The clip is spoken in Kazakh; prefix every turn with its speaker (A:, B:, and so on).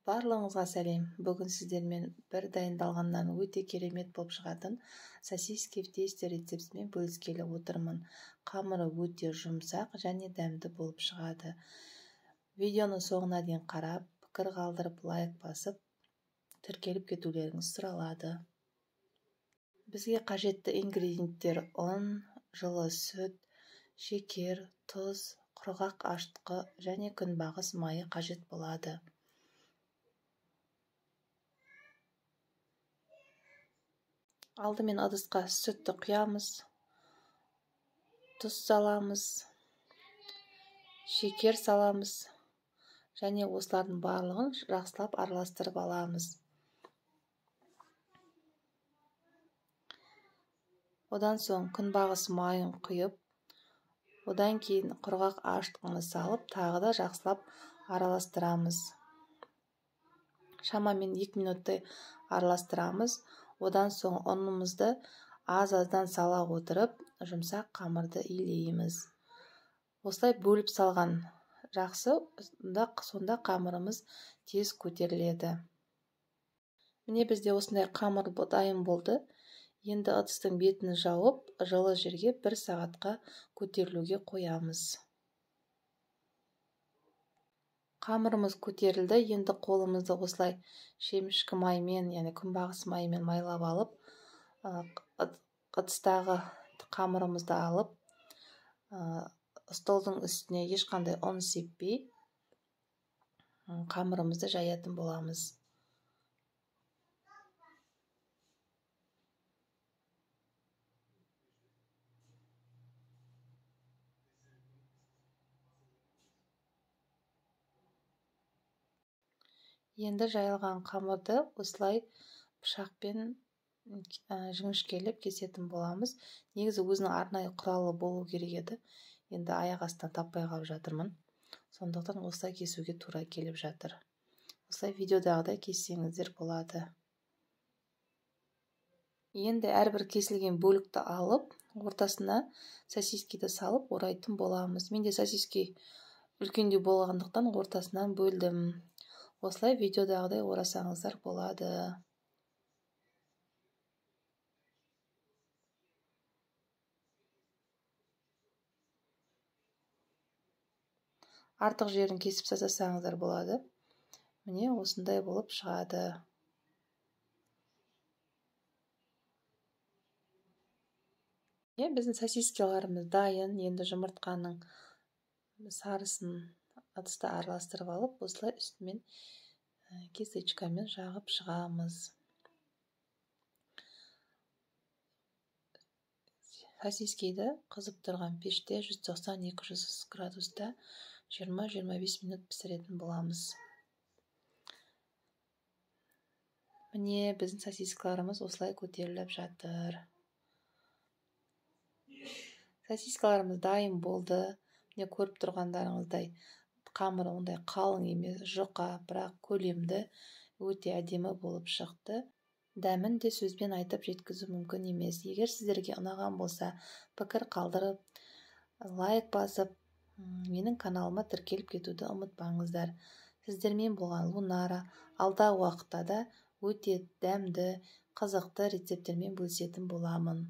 A: Барлығыңызға сәлем. Бүгін сіздермен бір дайындалғаннан өте керемет болып шығатын сосиски в тесте рецептімен бөліскелі отырмын. Қамыры өте жұмсақ және дәмді болып шығады. Видеоны соңына дейін қарап, пікір қалдырып, лайк басып, тіркеліп кетулеріңіз сұралады. Бізге қажетті ингредиенттер ұн, жылы сүт, шекер, тұз, құрғақ ашытқы және күнбағыс майы қажет болады. Алдымен ыдысқа сүтті құямыз, тұз саламыз, шекер саламыз және осылардың барлығын жақсылап араластырып аламыз. Одан соң күнбағыс майын құйып, одан кейін құрғақ ашытқыны салып, тағы да жақсылап араластырамыз. Шамамен 2 минуттай араластырамыз. Одан соң ұнымызды аз-аздан сала отырып, жұмсақ қамырды илейміз. Осылай бөліп салған жақсы, сонда қамырымыз тез көтеріледі. Міне бізде осындай қамыр дайын болды. Енді ыдыстың бетін жауып, жылы жерге 1 сағатқа көтерілуге қоямыз. Қамырымыз көтерілді. Енді қолымызды осылай шемішкі маймен, яғни күнбағыс маймен майлап алып, ыдыстағы қамырымызды алып, столдың үстіне ешқандай ұн сеппей, қамырымызды жаятын боламыз. Енді жайылған қамырды осылай пышақпен жіңішкелеп кесетін боламыз. Негізі өзінің арнайы құралы болу керек еді. Енді аяқ астынан таппай қалып жатырмын. Сондықтан осылай кесуге тура келіп жатыр. Осылай видеодағыдай кессеңіздер болады. Енді әрбір кесілген бөлікті алып, ортасына сосискиді салып орайтын боламыз. Менде сосиски үлкендеу болғандықтан ортасынан бөлдім. Осылай видеодағыдай орасаңыздар болады. Артық жерін кесіп тастасаңыздар болады. Міне осындай болып шығады. Біздің сосискаларымыз дайын. Енді жұмыртқаның сарысын ыдыста араластырып алып, осылай үстімен кесечкамен жағып шығамыз. Сосискиді қызып тұрған пеште 190-200 градуста 20-25 минут пісіретін боламыз. Міне біздің сосискаларымыз осылай көтеріліп жатыр. Сосискаларымыз дайын болды. Міне көріп тұрғандарыңыздай қамыры ондай қалың емес, жұқа, бірақ көлемді, өте әдемі болып шықты. Дәмін де сөзбен айтып жеткізу мүмкін емес. Егер сіздерге ұнаған болса, пікір қалдырып, лайк басып, менің каналыма тіркеліп кетуді ұмытпаңыздар. Сіздермен болған Лунара. Алдағы уақытта да өте дәмді, қызықты рецепттермен бөлісетін боламын.